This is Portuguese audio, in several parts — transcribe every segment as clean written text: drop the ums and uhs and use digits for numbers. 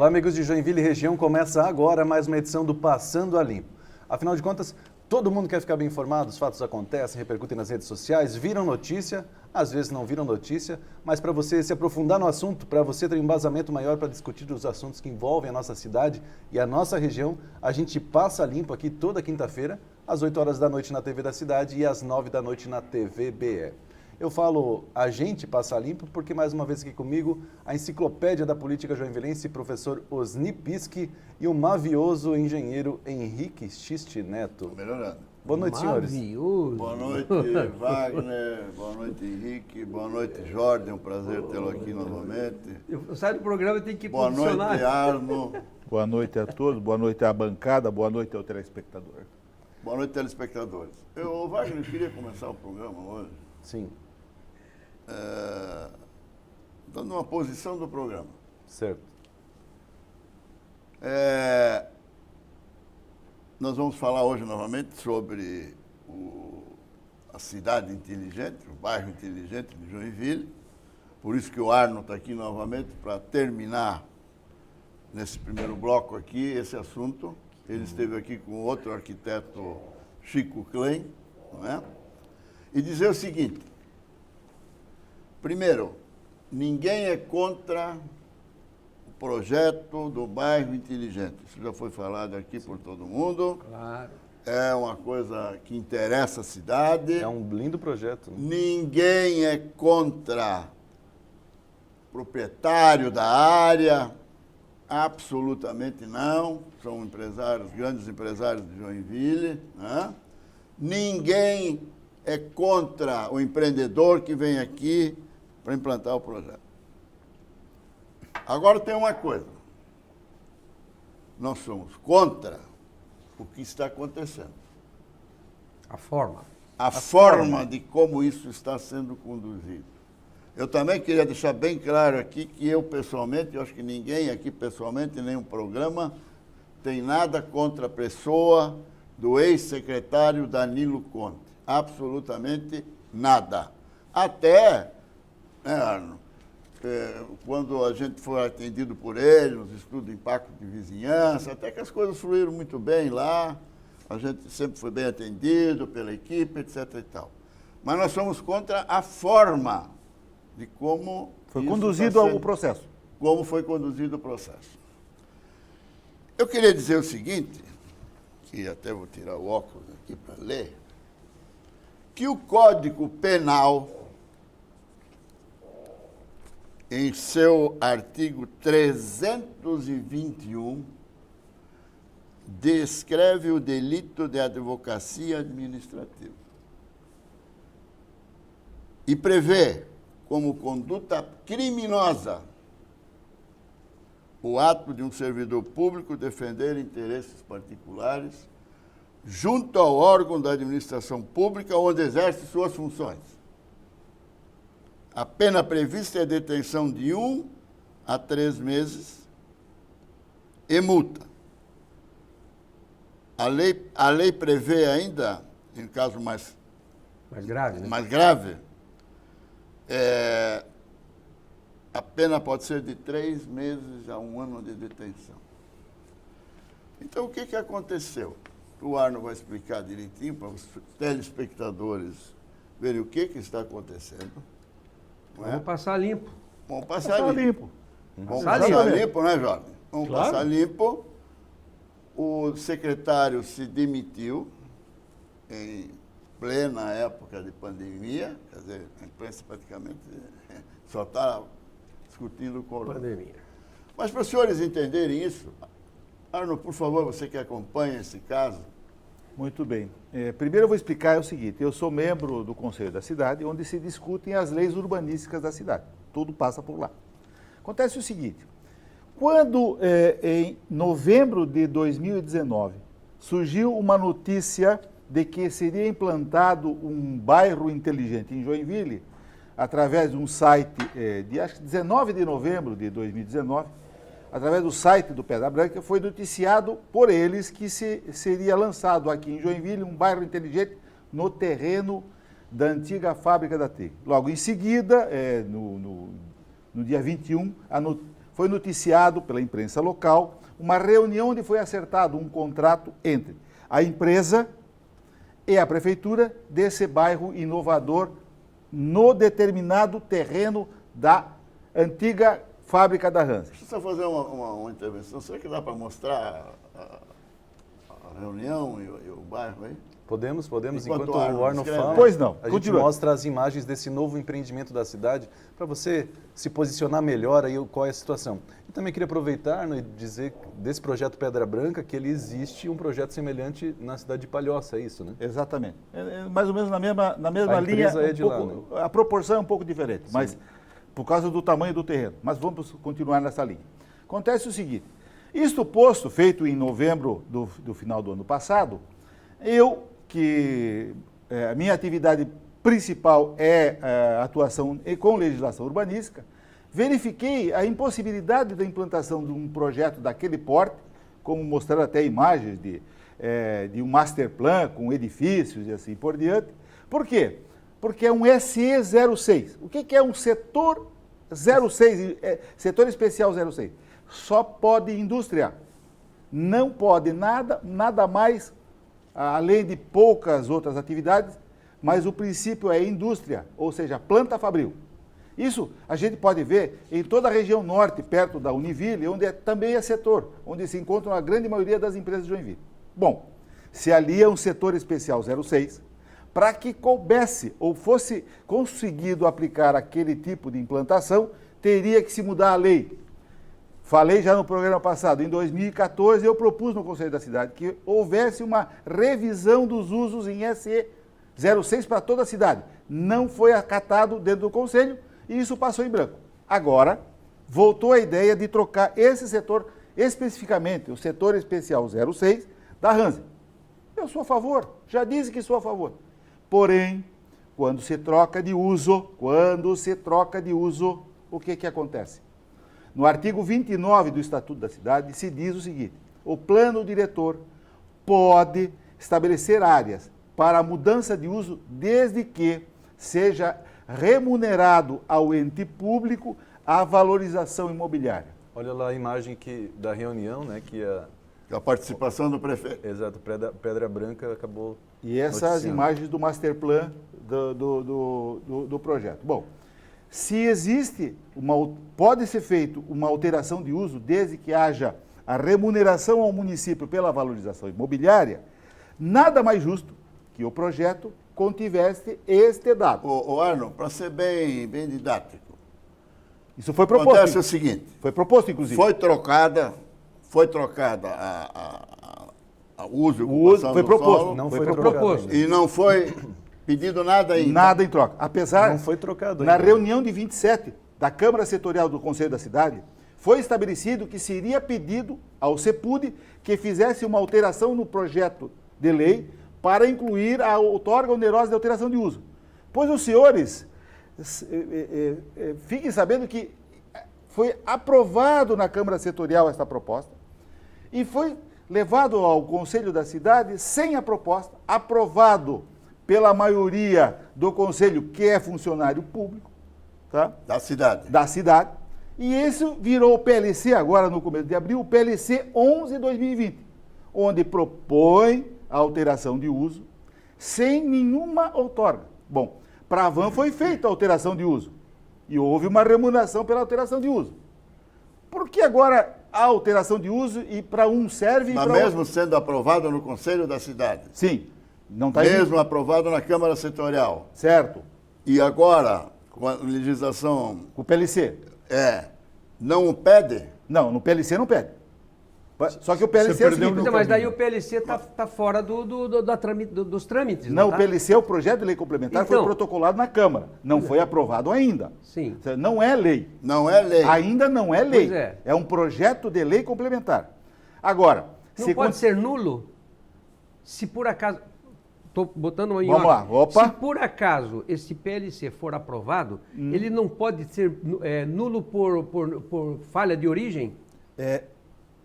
Olá, amigos de Joinville e região. Começa agora mais uma edição do Passando a Limpo. Afinal de contas, todo mundo quer ficar bem informado, os fatos acontecem, repercutem nas redes sociais, viram notícia, às vezes não viram notícia, mas para você se aprofundar no assunto, para você ter um embasamento maior para discutir os assuntos que envolvem a nossa cidade e a nossa região, a gente passa limpo aqui toda quinta-feira, às 8 horas da noite na TV da cidade e às 9 da noite na TV BE. Eu falo a gente passa limpo porque mais uma vez aqui comigo a enciclopédia da política joinvilense, professor Osni Pischi e o mavioso engenheiro Henrique Xiste Neto. Tô melhorando. Boa noite, senhores. Mavioso. Boa noite, Wagner. Boa noite, Henrique. Boa noite, Jorge. É um prazer tê-lo aqui novamente. Eu saio do programa e tenho que Boa noite, posicionar. Arno. Boa noite a todos, boa noite à bancada, boa noite ao telespectador. Boa noite, telespectadores. Wagner, eu queria começar o programa hoje Sim, dando uma posição do programa. certo. Nós vamos falar hoje novamente sobre a cidade inteligente, o bairro inteligente de Joinville. Por isso que o Arno está aqui novamente para terminar nesse primeiro bloco aqui esse assunto. Ele esteve aqui com outro arquiteto, Chico Klein, não é? E dizer o seguinte: primeiro, ninguém é contra o projeto do bairro inteligente. Isso já foi falado aqui por todo mundo. Claro. É uma coisa que interessa a cidade. É um lindo projeto. Né? Ninguém é contra o proprietário da área. Absolutamente não. São empresários, grandes empresários de Joinville. Né? Ninguém é contra o empreendedor que vem aqui para implantar o projeto. Agora tem uma coisa. Nós somos contra o que está acontecendo. A forma. A forma de como isso está sendo conduzido. Eu também queria deixar bem claro aqui que eu pessoalmente, eu acho que ninguém aqui pessoalmente, em nenhum programa, tem nada contra a pessoa do ex-secretário Danilo Conte. Absolutamente nada. Até, né, Arno, quando a gente foi atendido por ele, nos estudos de impacto de vizinhança, até que as coisas fluíram muito bem lá, a gente sempre foi bem atendido pela equipe, etc. e tal. Mas nós somos contra a forma de como Foi isso conduzido está sendo- ao processo. como foi conduzido o processo. Eu queria dizer o seguinte, que até vou tirar o óculos aqui para ler, que o Código Penal, em seu artigo 321, descreve o delito de advocacia administrativa e prevê como conduta criminosa o ato de um servidor público defender interesses particulares junto ao órgão da administração pública onde exerce suas funções. A pena prevista é detenção de 1 a 3 meses e multa. A lei prevê ainda, em caso mais grave, né? mais grave, a pena pode ser de 3 meses a 1 ano de detenção. Então, o que aconteceu? O Arno vai explicar direitinho para os telespectadores verem o que está acontecendo. Não é? Vamos passar limpo. Vamos passar limpo. limpo. Vamos Passar passar limpo. limpo, né, Jorge? Vamos Claro. passar limpo. O secretário se demitiu em plena época de pandemia, quer dizer, a imprensa praticamente só está discutindo o corona. Pandemia. Mas para os senhores entenderem isso, Arno, por favor, você que acompanha esse caso, Muito bem. Primeiro eu vou explicar o seguinte, eu sou membro do Conselho da Cidade, onde se discutem as leis urbanísticas da cidade. Tudo passa por lá. Acontece o seguinte, quando em novembro de 2019 surgiu uma notícia de que seria implantado um bairro inteligente em Joinville, através de um site de acho que 19 de novembro de 2019, através do site do Pedra Branca, foi noticiado por eles que seria lançado aqui em Joinville um bairro inteligente no terreno da antiga fábrica da TIG. Logo em seguida, no dia 21, foi noticiado pela imprensa local uma reunião onde foi acertado um contrato entre a empresa e a prefeitura desse bairro inovador no determinado terreno da antiga fábrica da Hansa. Deixa eu só fazer uma intervenção. Será que dá para mostrar a reunião e o bairro aí? Podemos. Enquanto Enquanto o Arno o Arno escreve. fala, Pois não, a gente continua. mostra as imagens desse novo empreendimento da cidade para você se posicionar melhor aí qual é a situação. E também queria aproveitar, Arno, e dizer desse projeto Pedra Branca que ele existe um projeto semelhante na cidade de Palhoça, é isso, né? Exatamente. É mais ou menos na mesma A linha. empresa é de lá, né? A proporção é um pouco diferente, mas por causa do tamanho do terreno. Mas vamos continuar nessa linha. Acontece o seguinte, isto posto, feito em novembro do final do ano passado, a minha atividade principal é a atuação com legislação urbanística, verifiquei a impossibilidade da implantação de um projeto daquele porte, como mostraram até imagens de um master plan com edifícios e assim por diante. Por quê? Porque é um SE 06. O que é um setor 06, setor especial 06? Só pode indústria. Não pode nada mais, além de poucas outras atividades, mas o princípio é indústria, ou seja, planta fabril. Isso a gente pode ver em toda a região norte, perto da Univille, onde também é setor, onde se encontram a grande maioria das empresas de Joinville. Bom, se ali é um setor especial 06, para que coubesse ou fosse conseguido aplicar aquele tipo de implantação, teria que se mudar a lei. Falei já no programa passado, em 2014 eu propus no Conselho da Cidade que houvesse uma revisão dos usos em SE 06 para toda a cidade. Não foi acatado dentro do Conselho e isso passou em branco. Agora, voltou a ideia de trocar esse setor, especificamente o setor especial 06, da Hansa. Eu sou a favor, já disse que sou a favor. Porém, quando se troca de uso, o que acontece? No artigo 29 do Estatuto da Cidade se diz o seguinte: o plano diretor pode estabelecer áreas para a mudança de uso desde que seja remunerado ao ente público a valorização imobiliária. Olha lá a imagem da reunião, né, que A participação do prefeito. exato, Pedra Branca acabou E essas noticiando. imagens do master plan do projeto. Bom, se existe, pode ser feito uma alteração de uso desde que haja a remuneração ao município pela valorização imobiliária, nada mais justo que o projeto contivesse este dado. Ô Arno, para ser bem didático, Isso foi acontece proposto. o seguinte, Foi proposto, inclusive. foi trocada a uso e O uso ocupação foi do proposto. solo, Não Foi foi proposto. trocado ainda. e não foi pedido nada ainda. Nada em troca. Apesar, Não foi trocado na ainda. reunião de 27 da Câmara Setorial do Conselho da Cidade, foi estabelecido que seria pedido ao CEPUD que fizesse uma alteração no projeto de lei para incluir a outorga onerosa de alteração de uso. Pois os senhores fiquem sabendo que foi aprovado na Câmara Setorial esta proposta e foi levado ao Conselho da Cidade sem a proposta, aprovado pela maioria do Conselho, que é funcionário público, tá? Da cidade. Da cidade, e isso virou o PLC, agora no começo de abril, o PLC 11/2020, onde propõe a alteração de uso sem nenhuma outorga. Bom, para a van foi feita a alteração de uso e houve uma remuneração pela alteração de uso. Por que agora a alteração de uso e para um serve e Mas para mesmo outro? sendo aprovado no Conselho da Cidade, Sim, não está mesmo aprovado na Câmara Setorial, certo, e agora, com a legislação, o PLC. não o pede, Não, no PLC não pede. Só que o PLC Você é o perdeu seguinte, no mas daí o PLC está fora dos trâmites, não, tá? o PLC, o projeto de lei complementar, foi Então. protocolado na Câmara. Não foi aprovado ainda. Sim. Não é lei. não é lei. Ainda não é lei. Pois é. Um projeto de lei complementar. Agora, Não pode ser nulo se por acaso... Estou botando uma em Vamos lá, opa. Se por acaso esse PLC for aprovado, ele não pode ser nulo por falha de origem?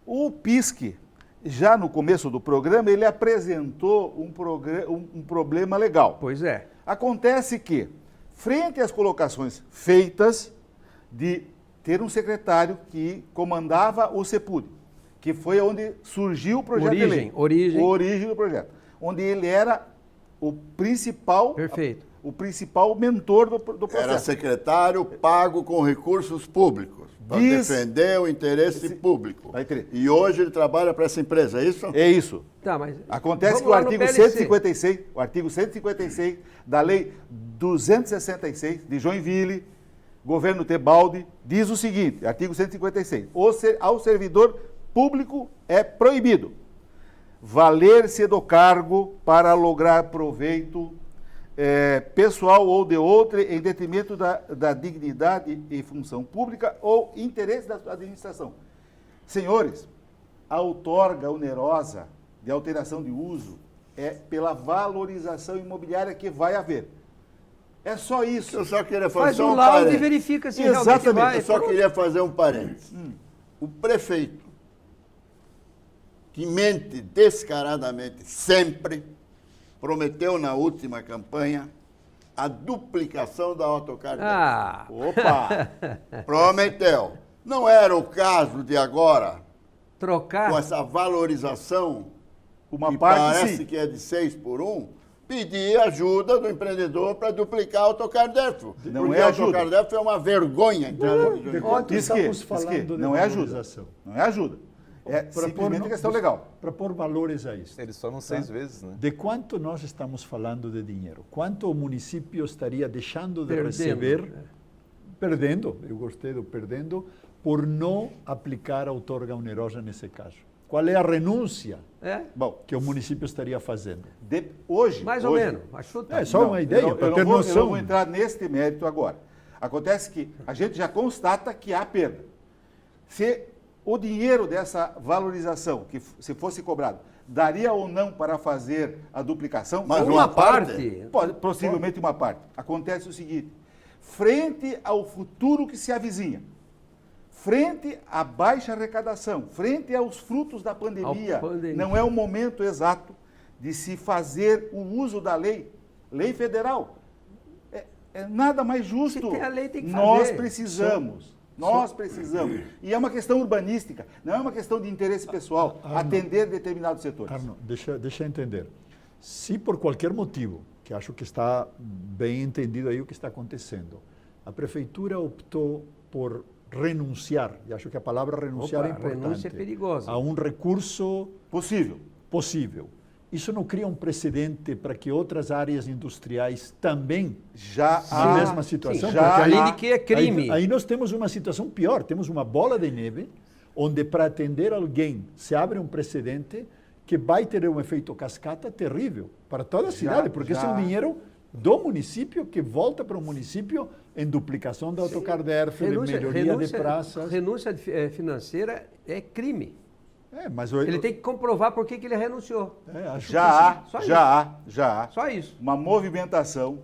o PISC, já no começo do programa, ele apresentou um problema legal. Pois é. Acontece que, frente às colocações feitas de ter um secretário que comandava o CEPUD, que foi onde surgiu o projeto de lei. Origem do projeto. Onde ele era o principal, Perfeito. o principal mentor do processo. Era secretário pago com recursos públicos para defender o interesse público. E hoje ele trabalha para essa empresa, é isso? É isso. Tá, mas Acontece que o artigo 156 da Lei 266 de Joinville, governo Tebaldi, diz o seguinte, artigo 156, ao servidor público é proibido valer-se do cargo para lograr proveito pessoal ou de outra em detrimento da dignidade e função pública ou interesse da administração. Senhores, a outorga onerosa de alteração de uso é pela valorização imobiliária que vai haver. É só isso. Eu só queria fazer faz um um laudo e parênteses. verifica se Exatamente. realmente vai. Eu só queria fazer um parênteses. O prefeito, que mente descaradamente sempre, prometeu na última campanha a duplicação da Autocar. Ah, Opa! Prometeu. Não era o caso de agora, trocar. com essa valorização, Uma que parte parece sim. que é de 6 por 1, pedir ajuda do empreendedor para duplicar a Autocar Defo. Não porque é a ajuda. Autocar Defo é uma vergonha. De quanto Diz que- estamos diz que falando de não é ajuda. valorização? Não é ajuda. É simplesmente questão legal. Para pôr valores a isso. Eles falam 6 vezes, né? De quanto nós estamos falando de dinheiro? Quanto o município estaria deixando de Perdendo, receber, né? perdendo, eu gostei do perdendo, por não aplicar a outorga onerosa nesse caso? Qual é a renúncia É? Bom, que o município estaria fazendo? hoje... Mais ou hoje- menos. Achuta. É só uma ideia, para ter eu não noção. vou entrar neste mérito agora. Acontece que a gente já constata que há perda. Se o dinheiro dessa valorização, que se fosse cobrado, daria ou não para fazer a duplicação? Mas Uma parte. Possivelmente uma parte. Acontece o seguinte, frente ao futuro que se avizinha, frente à baixa arrecadação, frente aos frutos da pandemia, não é o momento exato de se fazer o uso da lei federal. É nada mais justo. Se tem a lei, tem que Nós fazer. precisamos. Nós precisamos. E é uma questão urbanística, não é uma questão de interesse pessoal, atender determinados setores. Arno, deixa eu entender. Se por qualquer motivo, que acho que está bem entendido aí o que está acontecendo, a prefeitura optou por renunciar, e acho que a palavra renunciar Opa, é importante, renúncia é perigosa. a um recurso Possível. possível. Isso não cria um precedente para que outras áreas industriais também Já na há mesma situação? Sim, já porque além há- de que é crime. Aí nós temos uma situação pior, temos uma bola de neve, onde para atender alguém se abre um precedente que vai ter um efeito cascata terrível para toda a cidade, porque esse é um dinheiro do município que volta para o município em duplicação da Autocar DERF, de melhoria de praças. renúncia financeira é crime. Mas Ele tem que comprovar por que ele renunciou. acho Já Só há Só isso. uma movimentação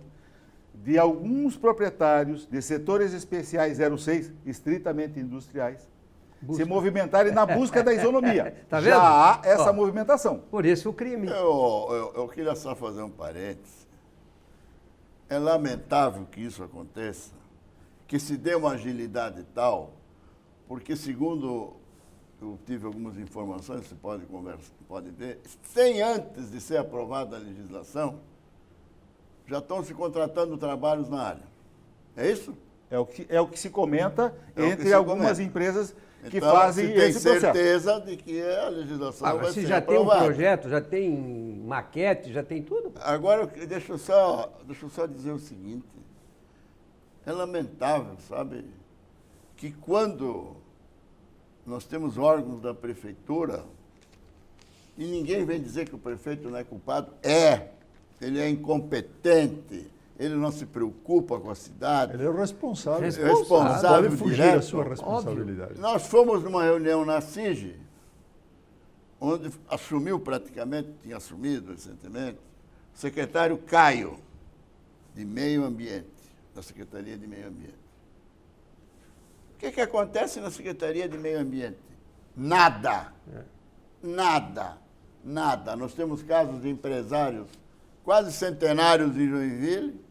de alguns proprietários de setores especiais 06, estritamente industriais, se movimentarem na busca da isonomia. Tá vendo? Já há essa Ó. movimentação. Por isso o crime. Eu queria só fazer um parêntese. É lamentável que isso aconteça, que se dê uma agilidade tal, porque segundo eu tive algumas informações, você pode ver, sem antes de ser aprovada a legislação, já estão se contratando trabalhos na área. É isso? É o que se comenta É o que entre se algumas comenta. empresas que Então, fazem se tem esse processo. certeza de que a legislação Agora, vai se ser já tem um aprovada. projeto, já tem maquete, já tem tudo. Agora, deixa eu só dizer o seguinte. É lamentável, sabe, que quando nós temos órgãos da prefeitura e ninguém vem dizer que o prefeito não é culpado, ele é incompetente, ele não se preocupa com a cidade. Ele é o responsável. Responsável Pode fugir direto. da sua responsabilidade. Nós fomos numa reunião na CIG, onde tinha assumido recentemente, o secretário Caio, de Meio Ambiente, da Secretaria de Meio Ambiente. O que acontece na Secretaria de Meio Ambiente? Nada. Nada. Nós temos casos de empresários quase centenários em Joinville,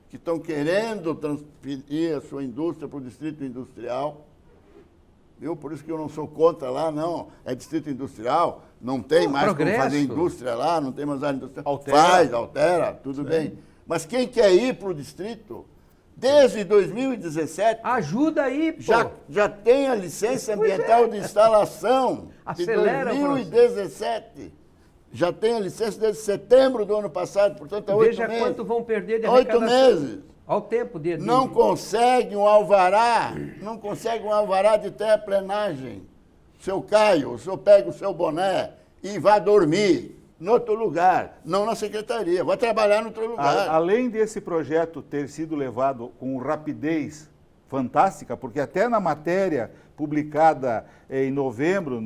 que estão querendo transferir a sua indústria para o distrito industrial viu? Por isso que eu não sou contra lá, não. É distrito industrial, não tem mais progresso. como fazer indústria lá, não tem mais área industrial. Altera. Altera, tudo bem. Mas quem quer ir para o distrito, desde 2017, Ajuda aí, pô. já tem a licença Pois ambiental é. de instalação Acelera, de 2017. Já tem a licença desde setembro do ano passado, portanto, há 8 Veja meses. quanto vão perder de 8 arrecadação. meses. Olha o tempo de... Não consegue um alvará, de terraplenagem. Seu Caio, o senhor pega o seu boné e vai dormir em outro lugar, não na secretaria, vai trabalhar em outro lugar. Além desse projeto ter sido levado com rapidez fantástica, porque até na matéria publicada em novembro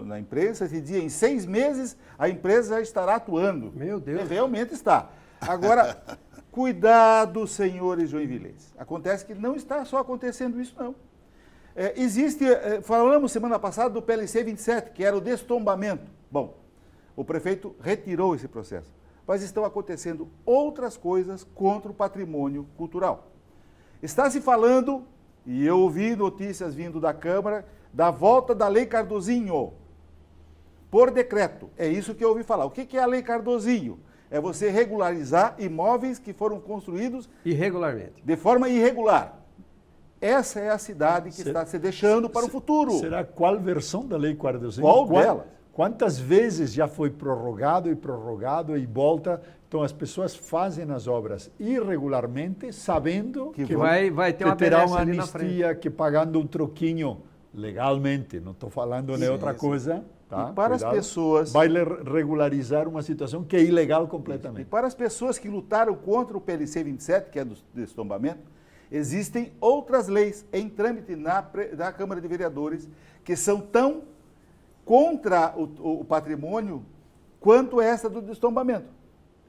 na imprensa, se dizia em 6 meses a empresa já estará atuando. Meu Deus. E realmente está. Agora, cuidado, senhores joinvilenses. Acontece que não está só acontecendo isso, não. Falamos semana passada do PLC 27, que era o destombamento. Bom, o prefeito retirou esse processo. Mas estão acontecendo outras coisas contra o patrimônio cultural. Está se falando, e eu ouvi notícias vindo da Câmara, da volta da Lei Cardozinho, por decreto. É isso que eu ouvi falar. O que é a Lei Cardozinho? É você regularizar imóveis que foram construídos Irregularmente. de forma irregular. Essa é a cidade que está se deixando para o futuro. Será qual versão da Lei Cardozinho? Qual delas? Quantas vezes já foi prorrogado e volta? Então as pessoas fazem as obras irregularmente, sabendo que vai ter uma terá benesse uma ali na anistia, que pagando um troquinho legalmente, não estou falando de outra coisa. Tá? E para as pessoas... Vai regularizar uma situação que é ilegal E completamente. para as pessoas que lutaram contra o PLC 27, que é do destombamento, existem outras leis em trâmite na Câmara de Vereadores que são tão contra o patrimônio quanto essa do destombamento.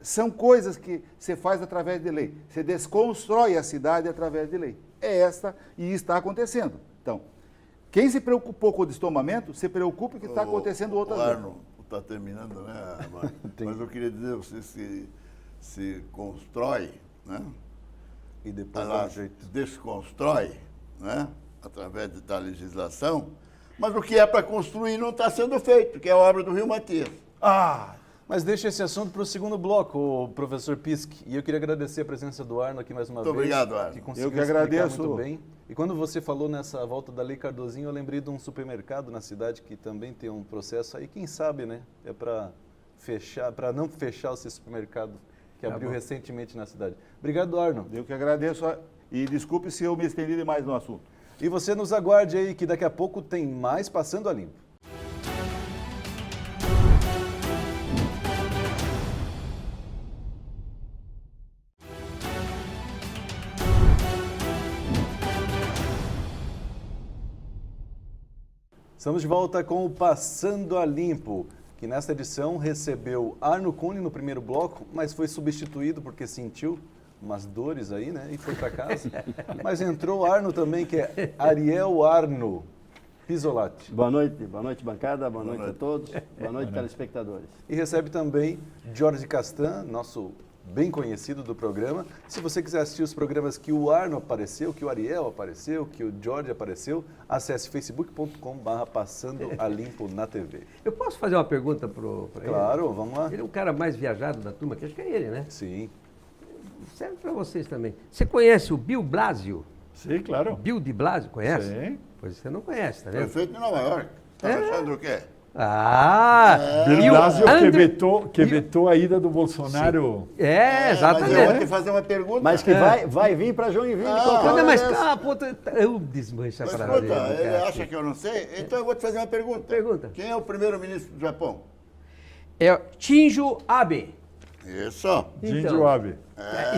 São coisas que se faz através de lei. Se desconstrói a cidade através de lei. É esta e está acontecendo. Então, quem se preocupou com o destombamento, se preocupe que está acontecendo outras coisas. Arno, está terminando, né? Mas eu queria dizer, você se constrói, né? E depois dá Ela um jeito. desconstrói, né? Através da legislação, mas o que é para construir não está sendo feito, que é a obra do Rio Matias. Mas deixa esse assunto para o segundo bloco, professor Pisk. E eu queria agradecer a presença do Arno aqui mais uma Muito vez. obrigado, Arno. Que conseguiu Eu que explicar agradeço. muito bem. E quando você falou nessa volta da Lei Cardozinho, eu lembrei de um supermercado na cidade que também tem um processo aí, quem sabe, né? É para fechar, para não fechar esse supermercado que abriu recentemente na cidade. Obrigado, Arno. Eu que agradeço e desculpe se eu me estendi demais no assunto. E você nos aguarde aí que daqui a pouco tem mais Passando a Limpo. Estamos de volta com o Passando a Limpo, que nesta edição recebeu Arno Cunha no primeiro bloco, mas foi substituído porque sentiu umas dores aí, né? E foi para casa. Mas entrou o Arno também, que é Ariel Arno Pisolati. Boa noite, bancada, boa noite a todos, boa noite, telespectadores. E recebe também Jorge Castan, nosso bem conhecido do programa. Se você quiser assistir os programas que o Arno apareceu, que o Ariel apareceu, que o Jorge apareceu, acesse facebook.com/Passando a Limpo na TV. Eu posso fazer uma pergunta para ele? Claro, vamos lá. Ele é o cara mais viajado da turma, que acho que é ele, né? Sim. Serve para vocês também. Você conhece o Bill Blasio? Sim, claro. Bill de Blasio, conhece? Sim. Pois você não conhece, tá vendo? Prefeito de Nova York. Está achando o quê? Bill E o Blasio Andrew- que vetou a ida do Bolsonaro. É, Mas eu vou exatamente. te fazer uma pergunta. Mas que vai vir para Joinville. Não, mas, puta, eu desmancha Mas pra escuta, ele, ele cara. acha que eu não sei? Então eu vou te fazer uma pergunta. Pergunta. Quem é o primeiro-ministro do Japão? É Shinzo Abe. Isso. Shinzo Abe.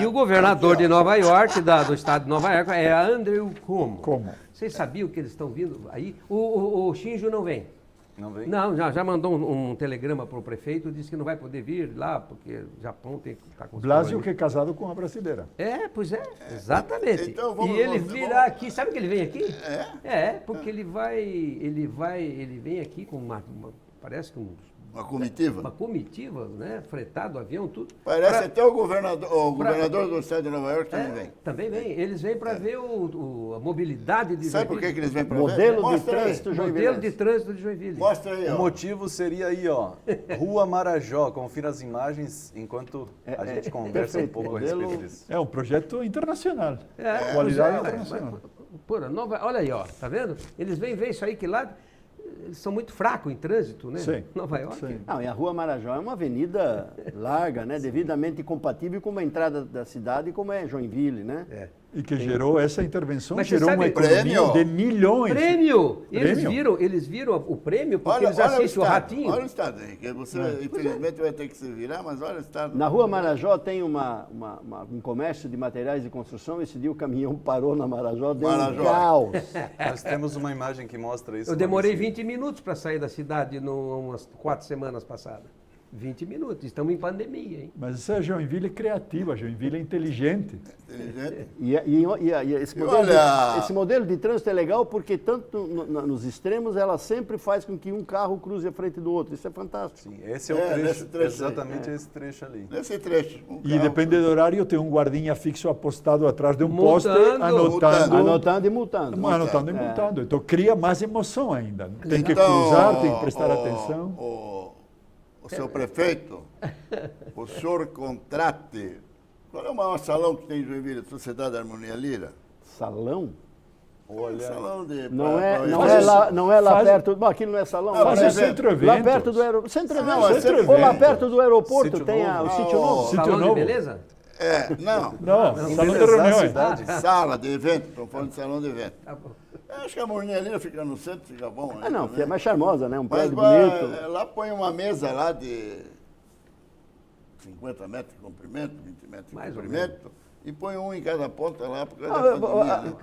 E o governador de Nova York, do estado de Nova York, é Andrew Cuomo. Como? Vocês sabiam que eles estão vindo aí? O Shinzo não vem. Não vem? Não, já mandou um telegrama para o prefeito, disse que não vai poder vir lá, porque o Japão tem que estar com os Blasio que problemas. é casado com uma brasileira. É, pois é, exatamente. Então vamos- e ele vamos- virá vamos- aqui, sabe que ele vem aqui? É? Porque ele vem aqui com parece que uns Uma comitiva? Uma comitiva, né? Fretado, avião, tudo. Parece até o governador do estado de Nova York também vem. Também vem. Eles vêm para ver a mobilidade de Sabe por que eles vêm para ver? Modelo de Mostra aí. trânsito Modelo Joinville. de trânsito de Joinville. Mostra aí, O ó. motivo seria aí, ó, Rua Marajó. Confira as imagens enquanto a gente conversa um perfeito. pouco a Modelo- respeito disso. É um projeto internacional. É, Qualidade mas internacional. Pura, olha aí, ó, tá vendo? Eles vêm ver isso aí que lá eles são muito fracos em trânsito, né? Sim. Nova York. Sim. Não, e a Rua Marajó é uma avenida larga, né? Devidamente compatível com a entrada da cidade, como é Joinville, né? É. E que gerou essa intervenção, Mas você gerou uma sabe- economia Prêmio. de milhões. Prêmio! Prêmio? Eles viram o prêmio porque eles assistem o Ratinho. Olha o estado aí, que você infelizmente vai ter que se virar, mas olha o estado. Na Rua Marajó tem um comércio de materiais de construção. Esse dia o caminhão parou na Marajó, deu Marajó. um caos. Nós temos uma imagem que mostra isso. Eu demorei Maurício. 20 minutos para sair da cidade umas 4 semanas passadas. 20 minutos. Estamos em pandemia, hein? Mas essa Joinville é criativa, Joinville é inteligente. Inteligente. E esse modelo de trânsito é legal porque tanto nos extremos ela sempre faz com que um carro cruze à frente do outro. Isso é fantástico. Sim, esse é o nesse trecho, trecho aí. exatamente esse trecho ali. Nesse trecho. E depende do horário, tem um guardinha fixo apostado atrás de um poste, Multando. anotando. Anotando e multando. Anotando e multando. Então cria mais emoção ainda. Tem que Então, cruzar, tem que prestar atenção. O seu prefeito, o senhor contrate. Qual é o maior salão que tem em Joinville? Sociedade Harmonia Lira? Salão? Olha. Salão de. Não é lá faz- perto. Bom, aquilo não é salão. Não, mas mas é é centro Lá eventos. perto do aeroporto. Centro Não, eventos. é centro Ou lá evento. perto do aeroporto Sítio tem Novo. o Sítio Novo. Sítio Salão Novo. de beleza? Não. Não, salão de Embelezar a reuniões. cidade. Sala de evento, estamos falando de salão de evento. Tá bom. Eu acho que a Harmonia Lira fica no centro, fica bom, né? Ah, não, também. é mais charmosa, né? Um Mas prédio bonito. lá põe uma mesa lá de 50 metros de comprimento, 20 metros de Mais ou comprimento, e põe um em cada ponta lá, porque Ah, da pandemia, né?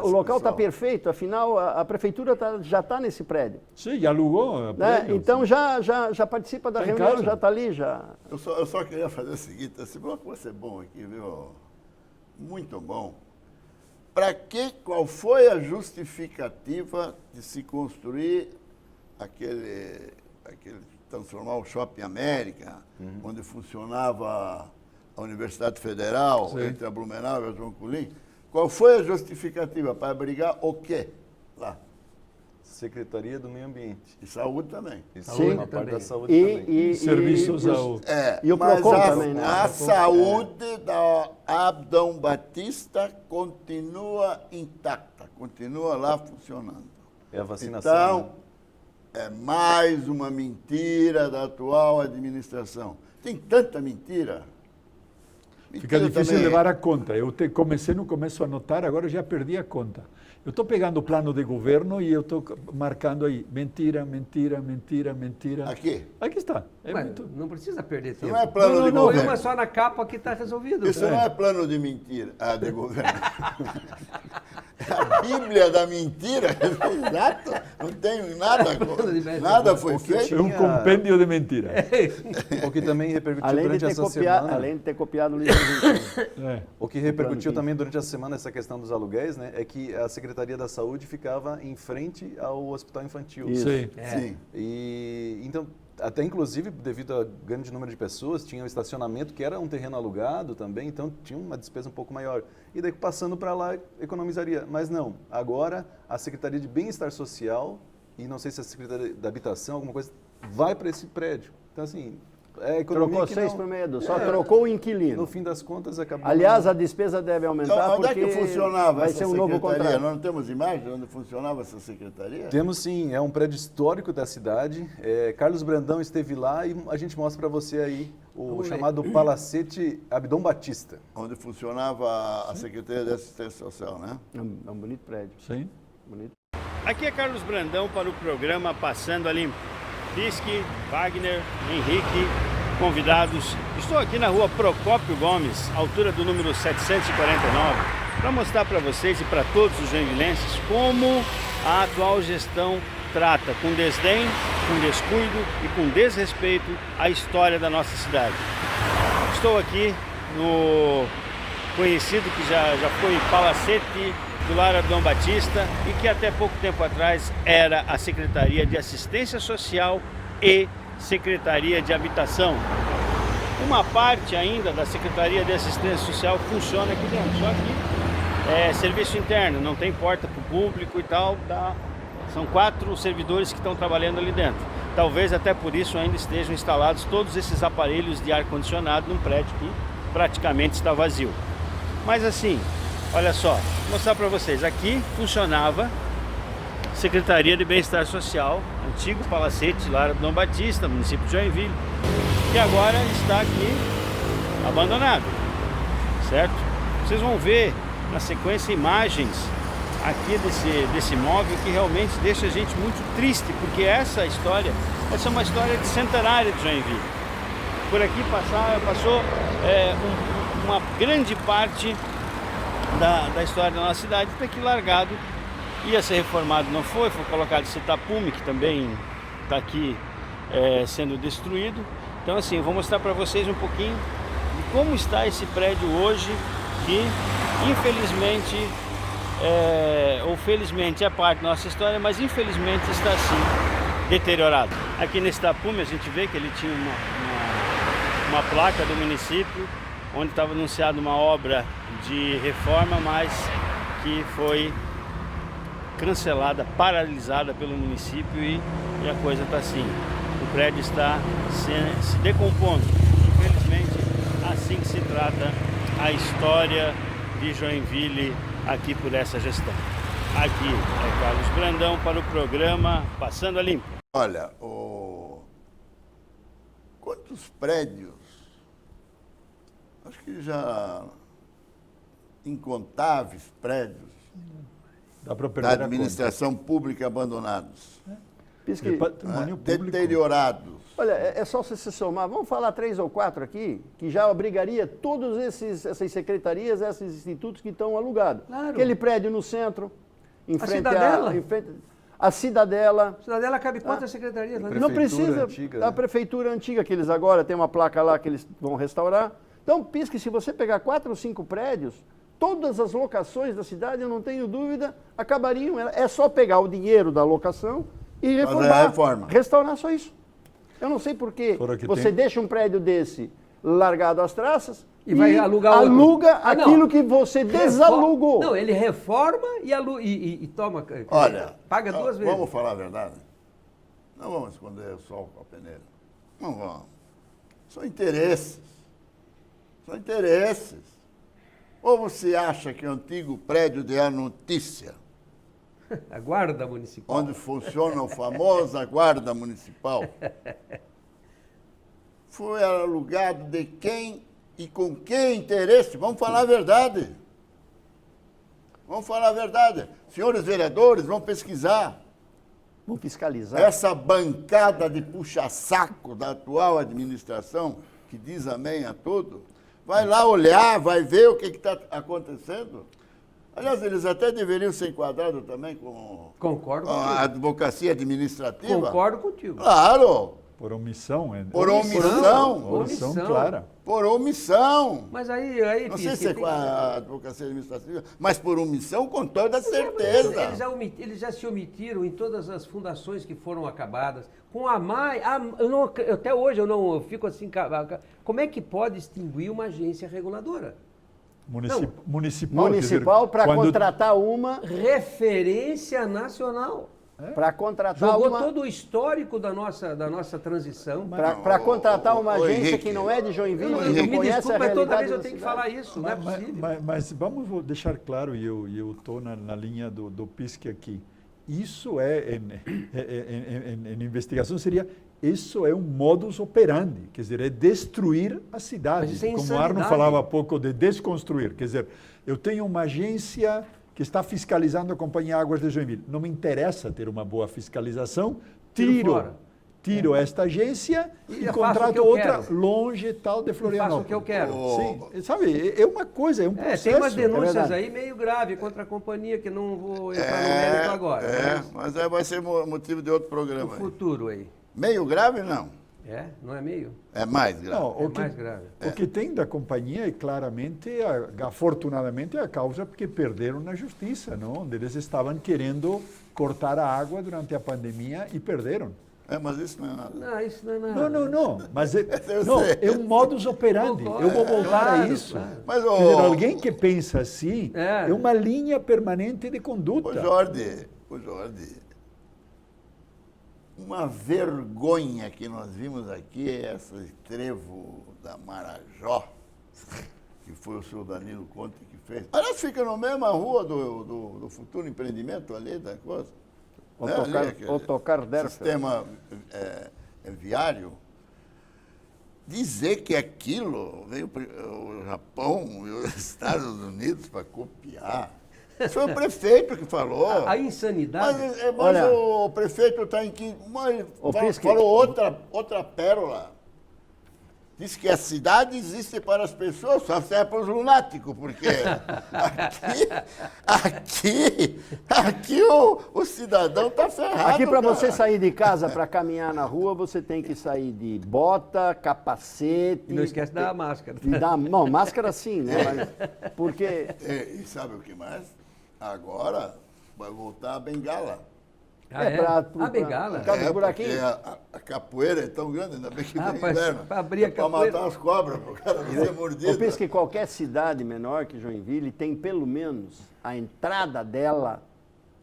o local está perfeito, afinal a prefeitura já está nesse prédio. Sim, alugou. Né? prédio. Então já participa da Tá em reunião, casa. já está ali, já. Eu só queria fazer o seguinte, esse bloco vai ser bom aqui, viu? Muito bom. Qual foi a justificativa de se construir transformar o Shopping América, onde funcionava a Universidade Federal, Sim. entre a Blumenau e a João Colim? Qual foi a justificativa para abrigar o quê lá? Secretaria do Meio Ambiente. E saúde também. Isso Sim. uma parte Também. da saúde também. Serviços ao... E o mas Procon também, né? A saúde da Abdão Batista continua intacta, continua lá funcionando. É a vacinação. Então, é mais uma mentira da atual administração. Tem tanta mentira. Fica Mentira difícil também. levar a conta. Eu comecei no começo a anotar, agora eu já perdi a conta. Eu estou pegando o plano de governo e eu estou marcando aí mentira, mentira, mentira, mentira. Aqui. Aqui está. É Mas muito... não precisa perder tempo. Não é plano de Põe governo. uma só na capa que está resolvido. Isso não é plano de mentira, de governo. É a Bíblia da mentira. Exato. Não tem nada. Nada foi feito. É um compêndio de mentira. O que também repercutiu Além de, durante ter essa copiado, semana. além de ter copiado o livro. É. O que repercutiu também durante a semana, essa questão dos aluguéis, né, é que a Secretaria da Saúde ficava em frente ao Hospital Infantil. Isso. Sim. Sim. E então, até inclusive, devido ao grande número de pessoas, tinha um estacionamento que era um terreno alugado também, então tinha uma despesa um pouco maior. E daí, passando para lá, economizaria. Mas não, agora a Secretaria de Bem-Estar Social, e não sei se a Secretaria da Habitação, alguma coisa, vai para esse prédio. Então, assim, é a economia Trocou que 6 não... por meio, só trocou o inquilino. No fim das contas, acabou... Aliás, a despesa deve aumentar Então, onde é porque que funcionava vai essa ser um novo secretaria? contrato. Nós não temos imagem de onde funcionava essa secretaria? Temos sim, é um prédio histórico da cidade. Carlos Brandão esteve lá e a gente mostra para você aí o Vamos chamado Palacete Abdom Batista. Onde funcionava a Secretaria de Assistência Social, né? É um bonito prédio. Sim. Bonito. Aqui é Carlos Brandão para o programa Passando a Limpo. Pisque, Wagner, Henrique, convidados. Estou aqui na rua Procópio Gomes, altura do número 749, para mostrar para vocês e para todos os joinvilenses como a atual gestão trata com desdém, com descuido e com desrespeito a história da nossa cidade. Estou aqui no conhecido que já foi Palacete do Lar Abdom Batista e que até pouco tempo atrás era a Secretaria de Assistência Social e Secretaria de Habitação. Uma parte ainda da Secretaria de Assistência Social funciona aqui dentro, só que é serviço interno, não tem porta para o público e tal, tá? São 4 servidores que estão trabalhando ali dentro. Talvez até por isso ainda estejam instalados todos esses aparelhos de ar-condicionado num prédio que praticamente está vazio. Mas assim, olha só, vou mostrar para vocês, aqui funcionava Secretaria de Bem-Estar Social, antigo palacete lá do Dom Batista, município de Joinville, que agora está aqui abandonado, certo? Vocês vão ver na sequência imagens aqui desse imóvel que realmente deixa a gente muito triste, porque essa é uma história de centenária de Joinville. Por aqui passou uma grande parte da história da nossa cidade, está aqui largado, ia ser reformado, não foi colocado esse tapume, que também está aqui sendo destruído. Então assim, eu vou mostrar para vocês um pouquinho de como está esse prédio hoje, que infelizmente, ou felizmente é parte da nossa história, mas infelizmente está assim, deteriorado. Aqui nesse tapume a gente vê que ele tinha uma placa do município, onde estava anunciada uma obra de reforma, mas que foi cancelada, paralisada pelo município e a coisa está assim. O prédio está se decompondo. Infelizmente, assim que se trata a história de Joinville aqui por essa gestão. Aqui é Carlos Brandão para o programa Passando a Limpo. Olha, quantos prédios, acho que já incontáveis prédios Dá para da perder administração pública abandonados, Pisque, patrimônio público. deteriorados. Olha, é só você se somar, vamos falar 3 ou 4 aqui, que já abrigaria todas essas secretarias, esses institutos que estão alugados. Claro. Aquele prédio no centro, em A frente Cidadela? a Cidadela. A Cidadela cabe quantas secretarias? Lá dentro? Não precisa antiga, da né? prefeitura antiga, que eles agora têm uma placa lá que eles vão restaurar. Então, Pisque, se você pegar 4 ou 5 prédios, todas as locações da cidade, eu não tenho dúvida, acabariam. É só pegar o dinheiro da locação e reformar, reforma. restaurar, só isso. Eu não sei por que Fora que você tem- deixa um prédio desse largado às traças E vai alugar outro. aluga Ah, não. aquilo que você desalugou. Não, ele reforma e toma. Olha, Paga 2 vezes. Vamos falar a verdade? Não vamos esconder o sol com a peneira. Não vamos. São interesses. São interesses. Ou você acha que o antigo prédio de A Notícia, A guarda municipal. onde funciona a famosa guarda municipal, foi alugado de quem e com que interesse? Vamos falar a verdade. Vamos falar a verdade. Senhores vereadores, vão pesquisar. Vão fiscalizar. Essa bancada de puxa-saco da atual administração, que diz amém a tudo, vai lá olhar, vai ver o que está acontecendo. Aliás, eles até deveriam ser enquadrados também com Concordo a contigo. advocacia administrativa. Concordo contigo. Claro, Por omissão. por omissão. Omissão Omissão. clara. Por omissão. Mas aí Não sei Pisque, se é tem- com a advocacia administrativa, mas por omissão com toda Eles certeza. eles já se omitiram em todas as fundações que foram acabadas. Com a MAI, até hoje eu fico assim. Como é que pode extinguir uma agência reguladora? Municipal para contratar uma, Referência nacional. para contratar Jogou uma, todo o histórico da nossa transição. para contratar uma Ô, agência Henrique, que não é de Joinville, Eu que não me conhece desculpa, a mas toda realidade vez eu da tenho que cidade. falar isso, não é possível. Mas vamos deixar claro, e eu estou na linha do Pisque aqui. Isso em investigação seria, isso é um modus operandi, quer dizer, é destruir a cidade. Mas isso é Como o Arno insanidade. falava há pouco de desconstruir, quer dizer, eu tenho uma agência que está fiscalizando a Companhia Águas de Joinville. Não me interessa ter uma boa fiscalização, Tiro fora. tiro esta agência E e eu faço o contrato que eu outra quero. longe tal de Florianópolis. Faço o que eu quero. Sim, sabe, é uma coisa, é um processo. Tem umas denúncias verdade. aí meio graves contra a companhia, que não vou entrar no mérito agora. Mas aí vai ser motivo de outro O programa. aí. futuro aí. Meio grave, não. Não é meio? É mais grave. Não, É mais grave. O que tem da companhia é claramente, afortunadamente, a causa porque perderam na justiça, não? Onde eles estavam querendo cortar a água durante a pandemia e perderam. Mas isso não é nada. Não, isso não é nada. Não. Mas Eu sei. é um modus operandi. Eu vou voltar a Claro, isso. claro. Mas, Quer dizer, alguém que pensa assim É. é uma linha permanente de Ô conduta. Jorge, uma vergonha que nós vimos aqui é esse trevo da Marajó, que foi o senhor Danilo Conte que fez. Aliás, fica na mesma rua do futuro empreendimento ali da coisa. Autocar Derfer. Sistema viário. Dizer que aquilo veio o Japão e os Estados Unidos para copiar. Foi o prefeito que falou. A insanidade. Mas Olha, o prefeito está em que. Pisque. Falou outra pérola. Diz que a cidade existe para as pessoas, só serve para os lunáticos, porque aqui o cidadão está ferrado. Aqui para cara. você sair de casa para caminhar na rua, você tem que sair de bota, capacete. E não esquece da máscara. Não, máscara sim, né? Mas porque E sabe o que mais? Agora vai voltar a bengala. A bengala? Por causa do buraquinho. Porque a capoeira é tão grande, ainda bem que vem Rapaz, inverno. pra abrir a É pra capoeira. matar as cobras, para o cara não ser mordido. Eu penso que qualquer cidade menor que Joinville tem pelo menos a entrada dela